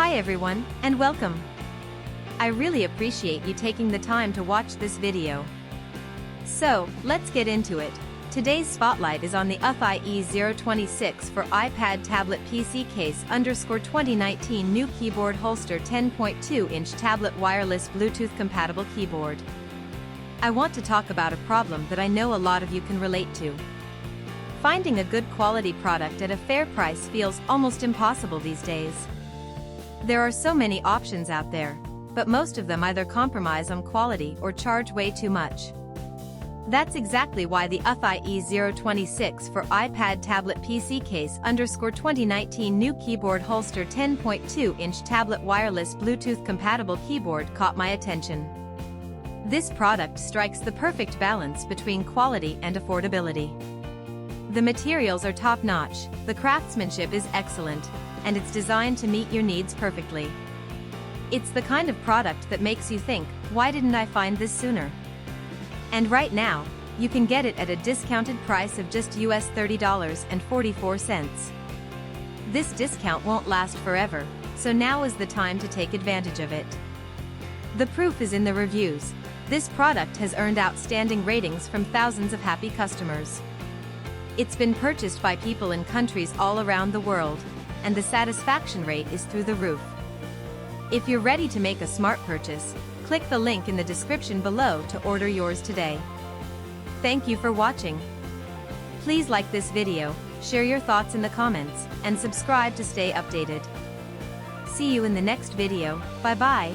Hi everyone, and welcome. I really appreciate you taking the time to watch this video. So, let's get into it. Today's spotlight is on the UTHAI E026 For iPad Tablet PC Case _2019 New Keyboard Holster 10.2-inch Tablet Wireless Bluetooth Compatible Keyboard. I want to talk about a problem that I know a lot of you can relate to. Finding a good quality product at a fair price feels almost impossible these days. There are so many options out there, but most of them either compromise on quality or charge way too much. That's exactly why the UTHAI E026 For iPad Tablet PC Case _2019 New Keyboard Holster 10.2-inch Tablet Wireless Bluetooth Compatible Keyboard caught my attention. This product strikes the perfect balance between quality and affordability. The materials are top-notch, the craftsmanship is excellent, and it's designed to meet your needs perfectly. It's the kind of product that makes you think, why didn't I find this sooner? And right now, you can get it at a discounted price of just US $30.44. This discount won't last forever, so now is the time to take advantage of it. The proof is in the reviews. This product has earned outstanding ratings from thousands of happy customers. It's been purchased by people in countries all around the world, and the satisfaction rate is through the roof. If you're ready to make a smart purchase, click the link in the description below to order yours today. Thank you for watching. Please like this video, share your thoughts in the comments, and subscribe to stay updated. See you in the next video. Bye-bye.